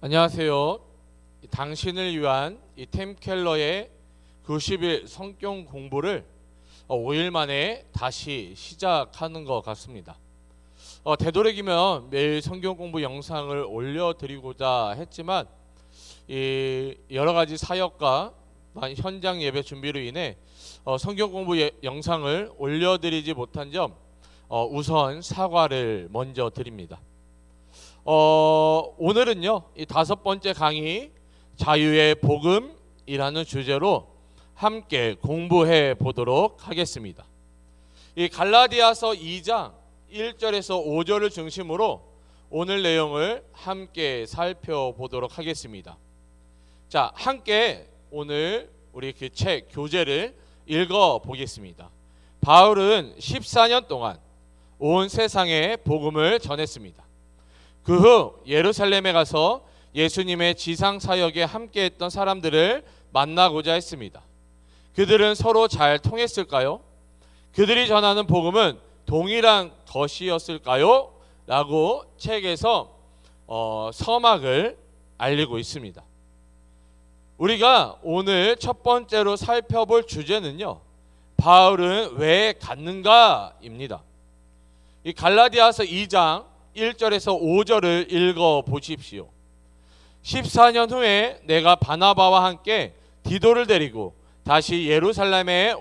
안녕하세요. 당신을 위한 이 템 켈러의 90일 성경 공부를 5일 만에 다시 시작하는 것 같습니다. 되도록이면 매일 성경 공부 영상을 올려드리고자 했지만 이 여러 가지 사역과 현장 예배 준비로 인해 성경 공부 영상을 올려드리지 못한 점 우선 사과를 먼저 드립니다. 오늘은요, 이 5번째 강의 자유의 복음이라는 주제로 함께 공부해 보도록 하겠습니다. 이 갈라디아서 2장 1절에서 5절을 중심으로 오늘 내용을 함께 살펴보도록 하겠습니다. 자, 함께 오늘 우리 그 책 교재를 읽어 보겠습니다. 바울은 14년 동안 온 세상에 복음을 전했습니다. 그 후 예루살렘에 가서 예수님의 지상 사역에 함께했던 사람들을 만나고자 했습니다. 그들은 서로 잘 통했을까요? 그들이 전하는 복음은 동일한 것이었을까요? 라고 책에서 서막을 알리고 있습니다. 우리가 오늘 첫 번째로 살펴볼 주제는요, 바울은 왜 갔는가입니다. 이 갈라디아서 2장 1절에서 5절을 읽어 보십시오. 14년 후에 내가 바나바와 함께 디도를 데리고 다시 예루살렘에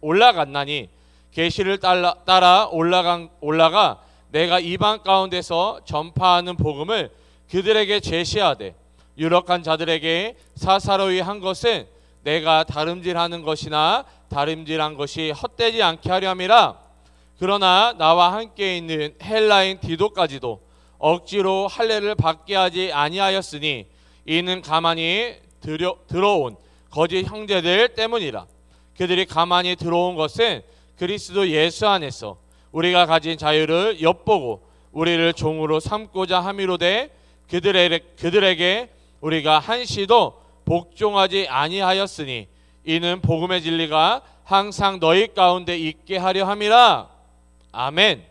올라갔나니 계시를 따라 올라가 내가 이방 가운데서 전파하는 복음을 그들에게 제시하되 유력한 자들에게 사사로이 한 것은 내가 다름질하는 것이나 다름질한 것이 헛되지 않게 하려 함이라. 그러나 나와 함께 있는 헬라인 디도까지도 억지로 할례를 받게 하지 아니하였으니 이는 가만히 들어온 거짓 형제들 때문이라. 그들이 가만히 들어온 것은 그리스도 예수 안에서 우리가 가진 자유를 엿보고 우리를 종으로 삼고자 함이로되 그들에게 우리가 한시도 복종하지 아니하였으니 이는 복음의 진리가 항상 너희 가운데 있게 하려 함이라. 아멘.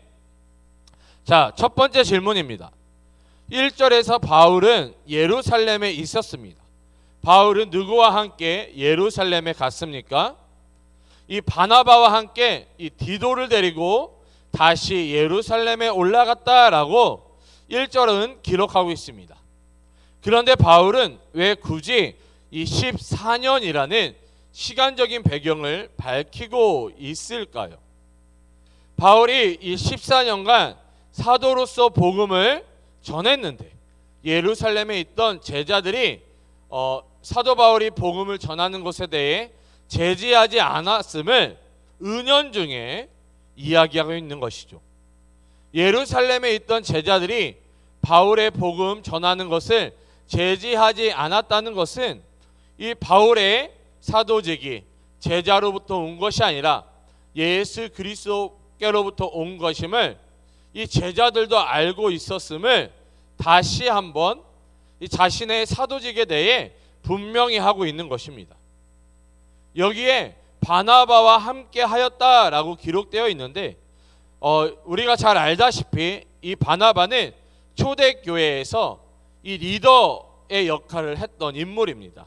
자, 첫 번째 질문입니다. 1절에서 바울은 예루살렘에 있었습니다. 바울은 누구와 함께 예루살렘에 갔습니까? 이 바나바와 함께 이 디도를 데리고 다시 예루살렘에 올라갔다라고 1절은 기록하고 있습니다. 그런데 바울은 왜 굳이 이 14년이라는 시간적인 배경을 밝히고 있을까요? 바울이 이 14년간 사도로서 복음을 전했는데 예루살렘에 있던 제자들이 사도 바울이 복음을 전하는 것에 대해 제지하지 않았음을 은연중에 이야기하고 있는 것이죠. 예루살렘에 있던 제자들이 바울의 복음 전하는 것을 제지하지 않았다는 것은 이 바울의 사도직이 제자로부터 온 것이 아니라 예수 그리스도께로부터 온 것임을 이 제자들도 알고 있었음을 다시 한번 이 자신의 사도직에 대해 분명히 하고 있는 것입니다. 여기에 바나바와 함께 하였다라고 기록되어 있는데 우리가 잘 알다시피 이 바나바는 초대교회에서 이 리더의 역할을 했던 인물입니다.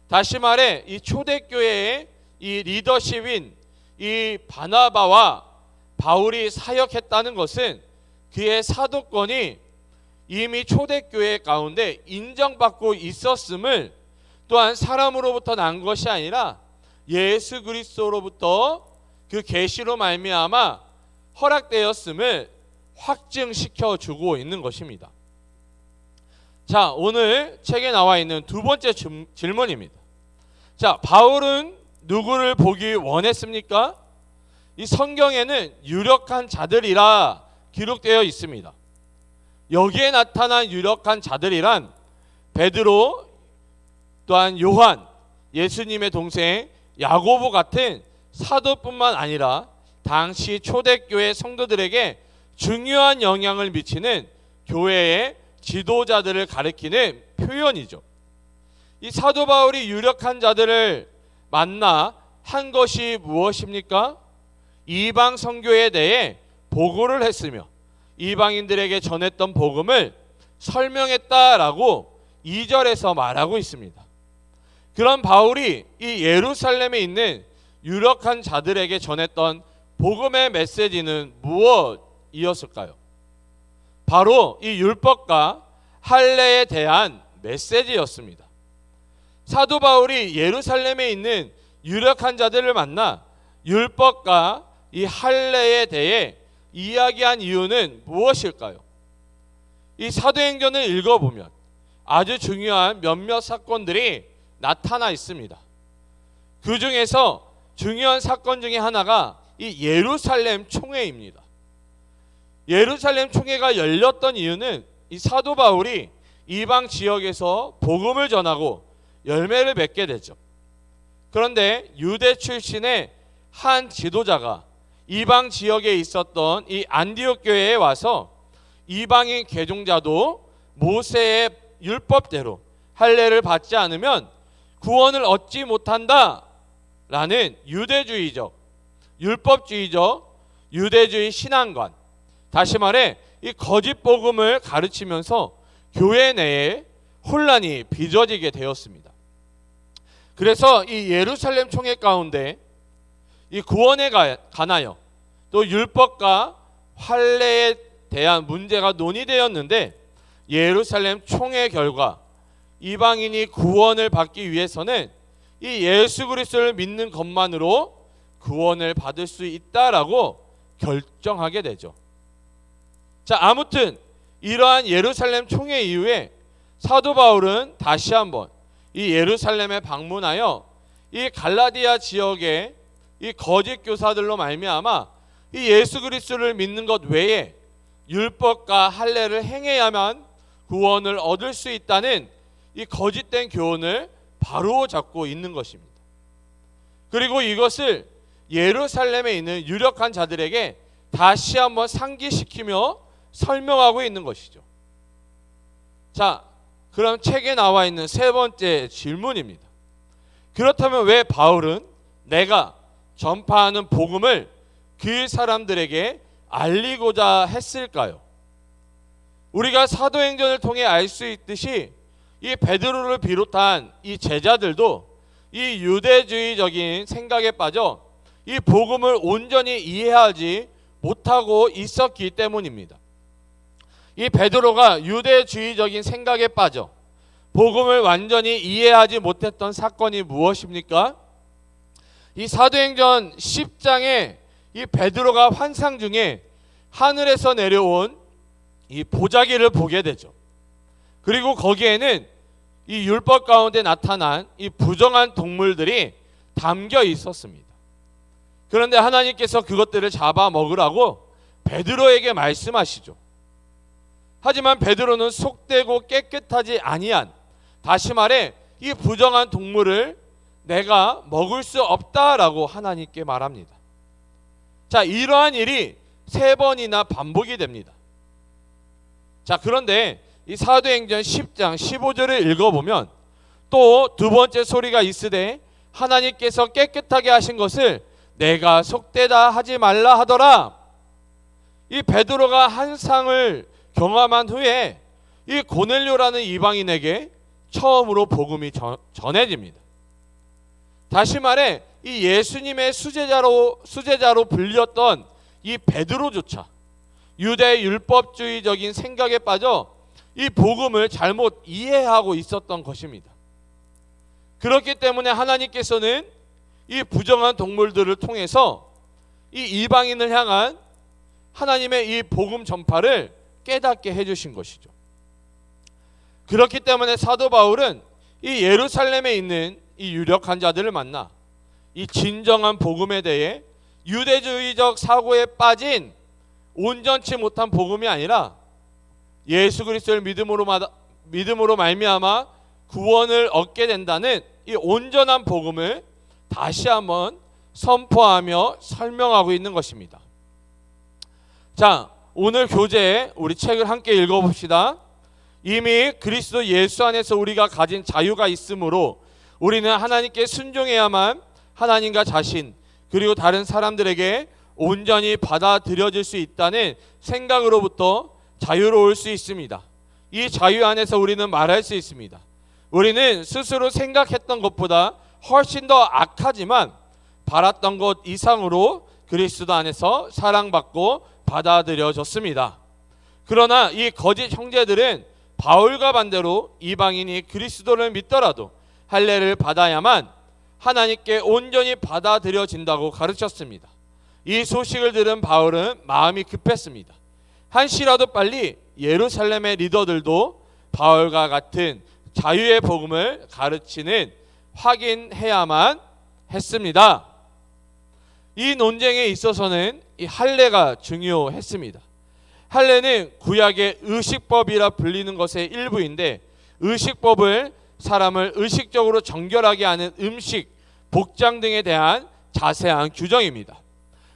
다시 말해 이 초대교회의 이 리더십인 이 바나바와 바울이 사역했다는 것은 그의 사도권이 이미 초대교회 가운데 인정받고 있었음을, 또한 사람으로부터 난 것이 아니라 예수 그리스도로부터 그 계시로 말미암아 허락되었음을 확증시켜 주고 있는 것입니다. 자, 오늘 책에 나와 있는 두 번째 질문입니다. 자, 바울은 누구를 보기 원했습니까? 이 성경에는 유력한 자들이라 기록되어 있습니다. 여기에 나타난 유력한 자들이란 베드로, 또한 요한, 예수님의 동생 야고보 같은 사도뿐만 아니라 당시 초대교회 성도들에게 중요한 영향을 미치는 교회의 지도자들을 가리키는 표현이죠. 이 사도 바울이 유력한 자들을 만나 한 것이 무엇입니까? 이방 선교에 대해 보고를 했으며 이방인들에게 전했던 복음을 설명했다라고 2절에서 말하고 있습니다. 그런 바울이 이 예루살렘에 있는 유력한 자들에게 전했던 복음의 메시지는 무엇이었을까요? 바로 이 율법과 할례에 대한 메시지였습니다. 사도 바울이 예루살렘에 있는 유력한 자들을 만나 율법과 이 할례에 대해 이야기한 이유는 무엇일까요? 이 사도행전을 읽어보면 아주 중요한 몇몇 사건들이 나타나 있습니다. 그 중에서 중요한 사건 중에 하나가 이 예루살렘 총회입니다. 예루살렘 총회가 열렸던 이유는 이 사도 바울이 이방 지역에서 복음을 전하고 열매를 맺게 되죠. 그런데 유대 출신의 한 지도자가 이방 지역에 있었던 이 안디옥 교회에 와서 이방인 개종자도 모세의 율법대로 할례를 받지 않으면 구원을 얻지 못한다라는 유대주의적, 율법주의적 유대주의 신앙관, 다시 말해 이 거짓 복음을 가르치면서 교회 내에 혼란이 빚어지게 되었습니다. 그래서 이 예루살렘 총회 가운데 이 구원에 관하여 또 율법과 할례에 대한 문제가 논의되었는데, 예루살렘 총회 결과 이방인이 구원을 받기 위해서는 이 예수 그리스도를 믿는 것만으로 구원을 받을 수 있다라고 결정하게 되죠. 자, 아무튼 이러한 예루살렘 총회 이후에 사도 바울은 다시 한번 이 예루살렘에 방문하여 이 갈라디아 지역의 이 거짓 교사들로 말미암아 이 예수 그리스도를 믿는 것 외에 율법과 할례를 행해야만 구원을 얻을 수 있다는 이 거짓된 교훈을 바로 잡고 있는 것입니다. 그리고 이것을 예루살렘에 있는 유력한 자들에게 다시 한번 상기시키며 설명하고 있는 것이죠. 자, 그럼 책에 나와 있는 세 번째 질문입니다. 그렇다면 왜 바울은 내가 전파하는 복음을 그 사람들에게 알리고자 했을까요? 우리가 사도행전을 통해 알 수 있듯이 이 베드로를 비롯한 이 제자들도 이 유대주의적인 생각에 빠져 이 복음을 온전히 이해하지 못하고 있었기 때문입니다. 이 베드로가 유대주의적인 생각에 빠져 복음을 완전히 이해하지 못했던 사건이 무엇입니까? 이 사도행전 10장에 이 베드로가 환상 중에 하늘에서 내려온 이 보자기를 보게 되죠. 그리고 거기에는 이 율법 가운데 나타난 이 부정한 동물들이 담겨 있었습니다. 그런데 하나님께서 그것들을 잡아 먹으라고 베드로에게 말씀하시죠. 하지만 베드로는 속되고 깨끗하지 아니한, 다시 말해 이 부정한 동물을 내가 먹을 수 없다라고 하나님께 말합니다. 자, 이러한 일이 3번이나 반복이 됩니다. 자, 그런데 이 사도행전 10장 15절을 읽어보면 또 두 번째 소리가 있으되 하나님께서 깨끗하게 하신 것을 내가 속되다 하지 말라 하더라. 이 베드로가 한상을 경험한 후에 이 고넬료라는 이방인에게 처음으로 복음이 전해집니다. 다시 말해 이 예수님의 수제자로 불렸던 이 베드로조차 유대 율법주의적인 생각에 빠져 이 복음을 잘못 이해하고 있었던 것입니다. 그렇기 때문에 하나님께서는 이 부정한 동물들을 통해서 이 이방인을 향한 하나님의 이 복음 전파를 깨닫게 해주신 것이죠. 그렇기 때문에 사도 바울은 이 예루살렘에 있는 이 유력한 자들을 만나 이 진정한 복음에 대해 유대주의적 사고에 빠진 온전치 못한 복음이 아니라 예수 그리스도를 믿음으로 말미암아 구원을 얻게 된다는 이 온전한 복음을 다시 한번 선포하며 설명하고 있는 것입니다. 자, 오늘 교재에 우리 책을 함께 읽어봅시다. 이미 그리스도 예수 안에서 우리가 가진 자유가 있으므로 우리는 하나님께 순종해야만 하나님과 자신 그리고 다른 사람들에게 온전히 받아들여질 수 있다는 생각으로부터 자유로울 수 있습니다. 이 자유 안에서 우리는 말할 수 있습니다. 우리는 스스로 생각했던 것보다 훨씬 더 악하지만 바랐던 것 이상으로 그리스도 안에서 사랑받고 받아들여졌습니다. 그러나 이 거짓 형제들은 바울과 반대로 이방인이 그리스도를 믿더라도 할례를 받아야만 하나님께 온전히 받아들여진다고 가르쳤습니다. 이 소식을 들은 바울은 마음이 급했습니다. 한시라도 빨리 예루살렘의 리더들도 바울과 같은 자유의 복음을 가르치는 확인해야만 했습니다. 이 논쟁에 있어서는 이 할례가 중요했습니다. 할례는 구약의 의식법이라 불리는 것의 일부인데, 의식법을 사람을 의식적으로 정결하게 하는 음식, 복장 등에 대한 자세한 규정입니다.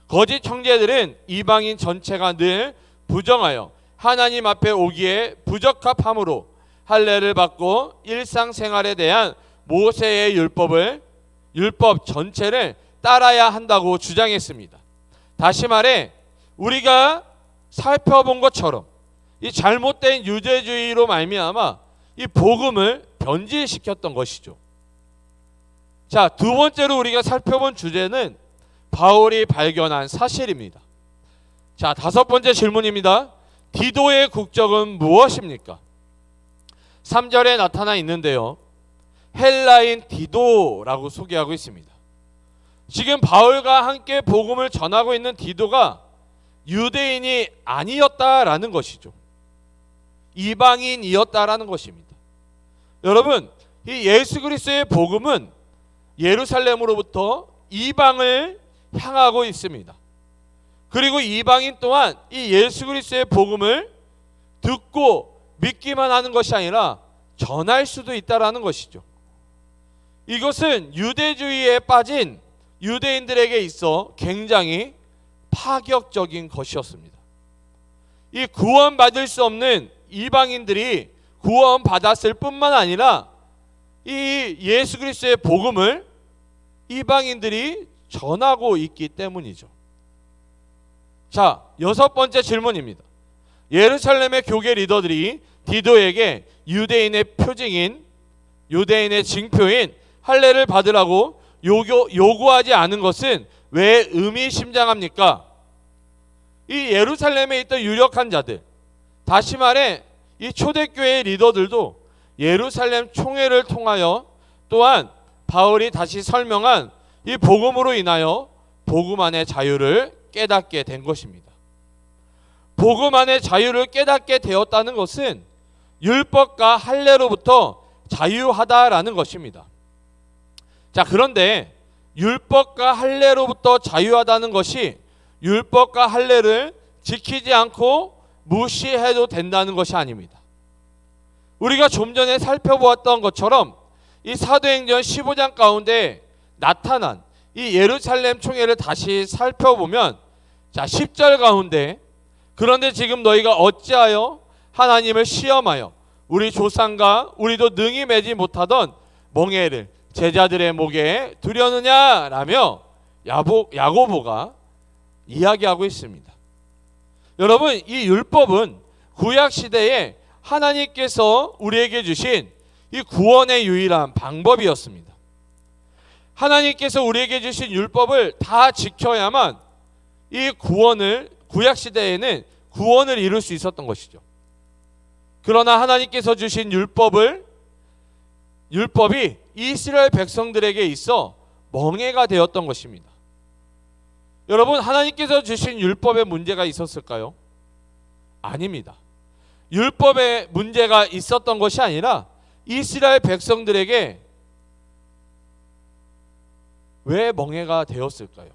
거짓 형제들은 이방인 전체가 늘 부정하여 하나님 앞에 오기에 부적합함으로 할례를 받고 일상생활에 대한 모세의 율법 전체를 따라야 한다고 주장했습니다. 다시 말해 우리가 살펴본 것처럼 이 잘못된 유대주의로 말미암아 이 복음을 변질시켰던 것이죠. 자, 두 번째로 우리가 살펴본 주제는 바울이 발견한 사실입니다. 자, 다섯 번째 질문입니다. 디도의 국적은 무엇입니까? 3절에 나타나 있는데요, 헬라인 디도라고 소개하고 있습니다. 지금 바울과 함께 복음을 전하고 있는 디도가 유대인이 아니었다라는 것이죠. 이방인이었다라는 것입니다. 여러분, 이 예수 그리스도의 복음은 예루살렘으로부터 이방을 향하고 있습니다. 그리고 이방인 또한 이 예수 그리스도의 복음을 듣고 믿기만 하는 것이 아니라 전할 수도 있다라는 것이죠. 이것은 유대주의에 빠진 유대인들에게 있어 굉장히 파격적인 것이었습니다. 이 구원받을 수 없는 이방인들이 구원받았을 뿐만 아니라 이 예수 그리스도의 복음을 이방인들이 전하고 있기 때문이죠. 자, 여섯 번째 질문입니다. 예루살렘의 교계 리더들이 디도에게 유대인의 표징인, 유대인의 징표인 할례를 받으라고 요구하지 않은 것은 왜 의미심장합니까? 이 예루살렘에 있던 유력한 자들, 다시 말해 이 초대교회의 리더들도 예루살렘 총회를 통하여 또한 바울이 다시 설명한 이 복음으로 인하여 복음 안의 자유를 깨닫게 된 것입니다. 복음 안의 자유를 깨닫게 되었다는 것은 율법과 할례로부터 자유하다라는 것입니다. 자, 그런데 율법과 할례로부터 자유하다는 것이 율법과 할례를 지키지 않고 무시해도 된다는 것이 아닙니다. 우리가 좀 전에 살펴보았던 것처럼 이 사도행전 15장 가운데 나타난 이 예루살렘 총회를 다시 살펴보면, 자, 10절 가운데 그런데 지금 너희가 어찌하여 하나님을 시험하여 우리 조상과 우리도 능히 매지 못하던 멍에를 제자들의 목에 두려느냐라며 야고보가 이야기하고 있습니다. 여러분, 이 율법은 구약 시대에 하나님께서 우리에게 주신 이 구원의 유일한 방법이었습니다. 하나님께서 우리에게 주신 율법을 다 지켜야만 이 구약 시대에는 구원을 이룰 수 있었던 것이죠. 그러나 하나님께서 주신 율법이 이스라엘 백성들에게 있어 멍해가 되었던 것입니다. 여러분, 하나님께서 주신 율법에 문제가 있었을까요? 아닙니다. 율법에 문제가 있었던 것이 아니라 이스라엘 백성들에게 왜 멍해가 되었을까요?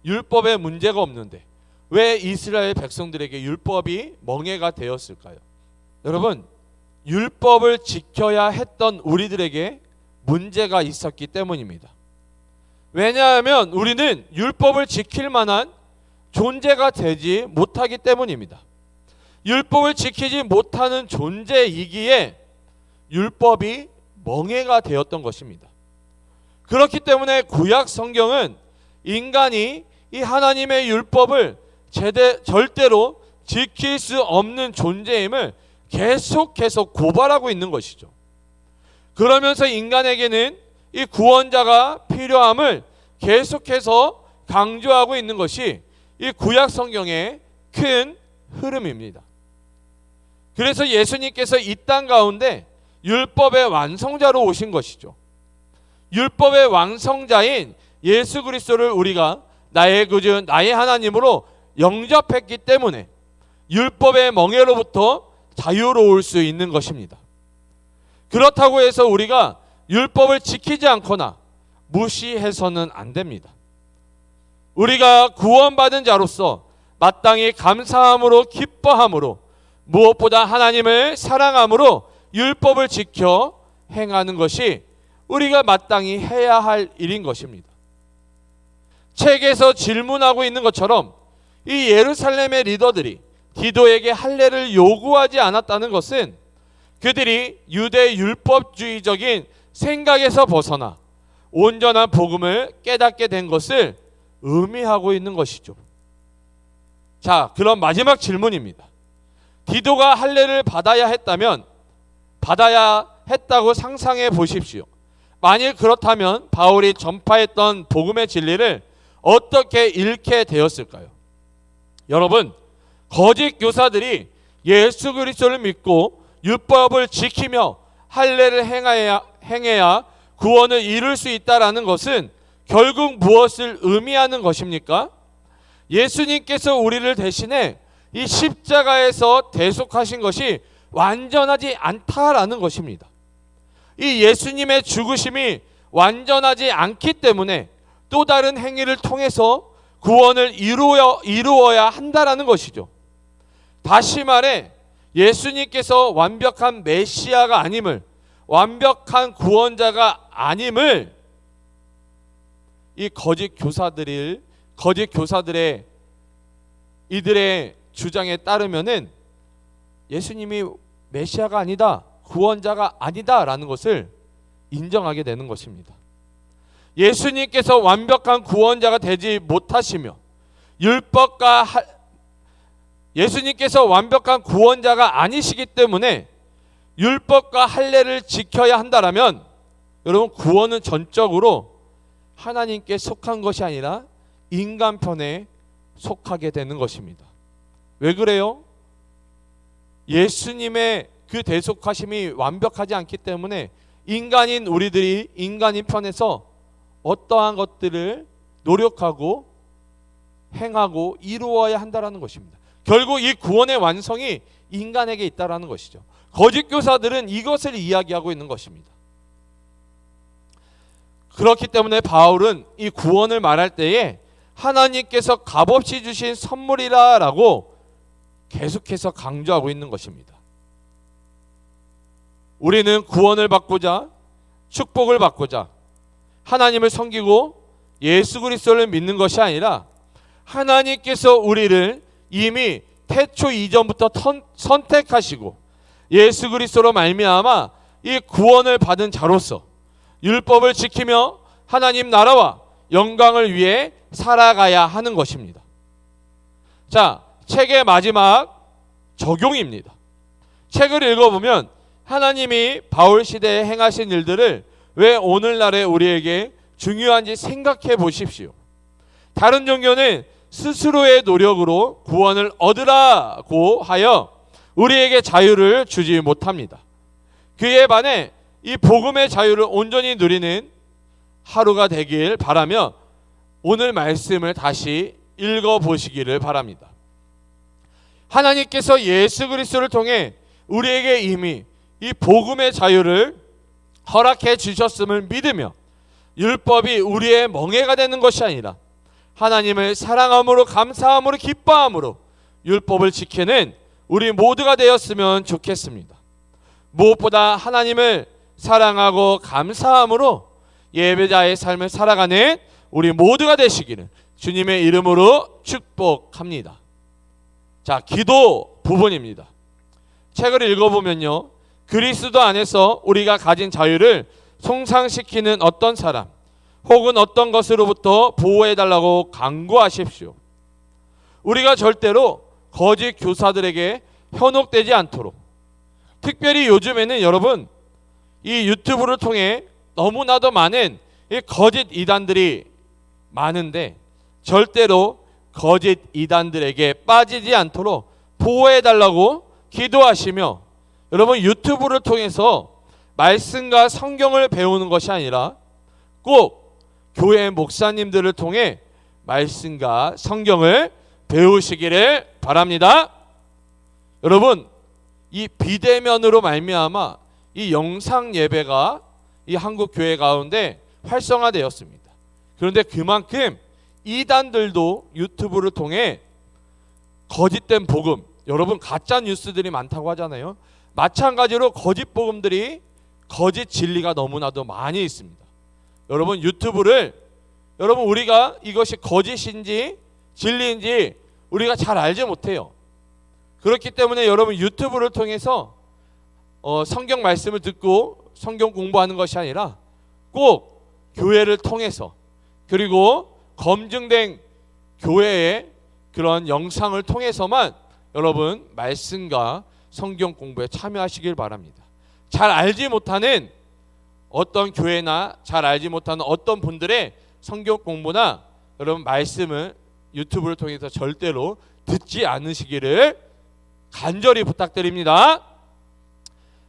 율법에 문제가 없는데 왜 이스라엘 백성들에게 율법이 멍해가 되었을까요? 여러분, 율법을 지켜야 했던 우리들에게 문제가 있었기 때문입니다. 왜냐하면 우리는 율법을 지킬 만한 존재가 되지 못하기 때문입니다. 율법을 지키지 못하는 존재이기에 율법이 멍해가 되었던 것입니다. 그렇기 때문에 구약 성경은 인간이 이 하나님의 율법을 절대로 지킬 수 없는 존재임을 계속해서 고발하고 있는 것이죠. 그러면서 인간에게는 이 구원자가 필요함을 계속해서 강조하고 있는 것이 이 구약 성경의 큰 흐름입니다. 그래서 예수님께서 이 땅 가운데 율법의 완성자로 오신 것이죠. 율법의 완성자인 예수 그리스도를 우리가 나의 구주, 나의 하나님으로 영접했기 때문에 율법의 멍에로부터 자유로울 수 있는 것입니다. 그렇다고 해서 우리가 율법을 지키지 않거나 무시해서는 안 됩니다. 우리가 구원받은 자로서 마땅히 감사함으로 기뻐함으로 무엇보다 하나님을 사랑함으로 율법을 지켜 행하는 것이 우리가 마땅히 해야 할 일인 것입니다. 책에서 질문하고 있는 것처럼 이 예루살렘의 리더들이 디도에게 할례를 요구하지 않았다는 것은 그들이 유대 율법주의적인 생각에서 벗어나 온전한 복음을 깨닫게 된 것을 의미하고 있는 것이죠. 자, 그럼 마지막 질문입니다. 디도가 할례를 받아야 했다고 상상해 보십시오. 만일 그렇다면 바울이 전파했던 복음의 진리를 어떻게 잃게 되었을까요? 여러분, 거짓 교사들이 예수 그리스도를 믿고 율법을 지키며 할례를 행해야 구원을 이룰 수 있다라는 것은 결국 무엇을 의미하는 것입니까? 예수님께서 우리를 대신해 이 십자가에서 대속하신 것이 완전하지 않다라는 것입니다. 이 예수님의 죽으심이 완전하지 않기 때문에 또 다른 행위를 통해서 구원을 이루어야 한다라는 것이죠. 다시 말해 예수님께서 완벽한 메시아가 아님을, 완벽한 구원자가 아님을 이 거짓 교사들의 이들의 주장에 따르면은 예수님이 메시아가 아니다, 구원자가 아니다라는 것을 인정하게 되는 것입니다. 예수님께서 완벽한 구원자가 되지 못하시며 예수님께서 완벽한 구원자가 아니시기 때문에 율법과 할례를 지켜야 한다라면 여러분, 구원은 전적으로 하나님께 속한 것이 아니라 인간 편에 속하게 되는 것입니다. 왜 그래요? 예수님의 그 대속하심이 완벽하지 않기 때문에 인간인 우리들이 인간인 편에서 어떠한 것들을 노력하고 행하고 이루어야 한다라는 것입니다. 결국 이 구원의 완성이 인간에게 있다라는 것이죠. 거짓 교사들은 이것을 이야기하고 있는 것입니다. 그렇기 때문에 바울은 이 구원을 말할 때에 하나님께서 값없이 주신 선물이라고 계속해서 강조하고 있는 것입니다. 우리는 구원을 받고자, 축복을 받고자 하나님을 섬기고 예수 그리스도를 믿는 것이 아니라 하나님께서 우리를 이미 태초 이전부터 선택하시고 예수 그리스도로 말미암아 이 구원을 받은 자로서 율법을 지키며 하나님 나라와 영광을 위해 살아가야 하는 것입니다. 자, 책의 마지막 적용입니다. 책을 읽어보면 하나님이 바울 시대에 행하신 일들을 왜 오늘날의 우리에게 중요한지 생각해 보십시오. 다른 종교는 스스로의 노력으로 구원을 얻으라고 하여 우리에게 자유를 주지 못합니다. 그에 반해 이 복음의 자유를 온전히 누리는 하루가 되길 바라며 오늘 말씀을 다시 읽어보시기를 바랍니다. 하나님께서 예수 그리스도를 통해 우리에게 이미 이 복음의 자유를 허락해 주셨음을 믿으며 율법이 우리의 멍에가 되는 것이 아니라 하나님을 사랑함으로 감사함으로 기뻐함으로 율법을 지키는 우리 모두가 되었으면 좋겠습니다. 무엇보다 하나님을 사랑하고 감사함으로 예배자의 삶을 살아가는 우리 모두가 되시기를 주님의 이름으로 축복합니다. 자, 기도 부분입니다. 책을 읽어보면요, 그리스도 안에서 우리가 가진 자유를 손상시키는 어떤 사람 혹은 어떤 것으로부터 보호해달라고 강구하십시오. 우리가 절대로 거짓 교사들에게 현혹되지 않도록 특별히 요즘에는 여러분 이 유튜브를 통해 너무나도 많은 이 거짓 이단들이 많은데 절대로 거짓 이단들에게 빠지지 않도록 보호해달라고 기도하시며, 여러분 유튜브를 통해서 말씀과 성경을 배우는 것이 아니라 꼭 교회 목사님들을 통해 말씀과 성경을 배우시기를 바랍니다. 여러분 이 비대면으로 말미암아 이 영상 예배가 이 한국 교회 가운데 활성화되었습니다. 그런데 그만큼 이단들도 유튜브를 통해 거짓된 복음, 여러분 가짜 뉴스들이 많다고 하잖아요. 마찬가지로 거짓 복음들이, 거짓 진리가 너무나도 많이 있습니다. 여러분 유튜브를, 여러분 우리가 이것이 거짓인지 진리인지 우리가 잘 알지 못해요. 그렇기 때문에 여러분 유튜브를 통해서 성경 말씀을 듣고 성경 공부하는 것이 아니라 꼭 교회를 통해서, 그리고 검증된 교회의 그런 영상을 통해서만 여러분 말씀과 성경 공부에 참여하시길 바랍니다. 잘 알지 못하는 어떤 교회나 잘 알지 못하는 어떤 분들의 성경 공부나 여러분 말씀을 유튜브를 통해서 절대로 듣지 않으시기를 간절히 부탁드립니다.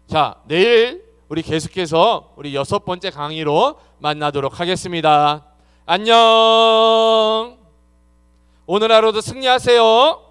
자, 내일 우리 계속해서 우리 6번째 강의로 만나도록 하겠습니다. 안녕. 오늘 하루도 승리하세요.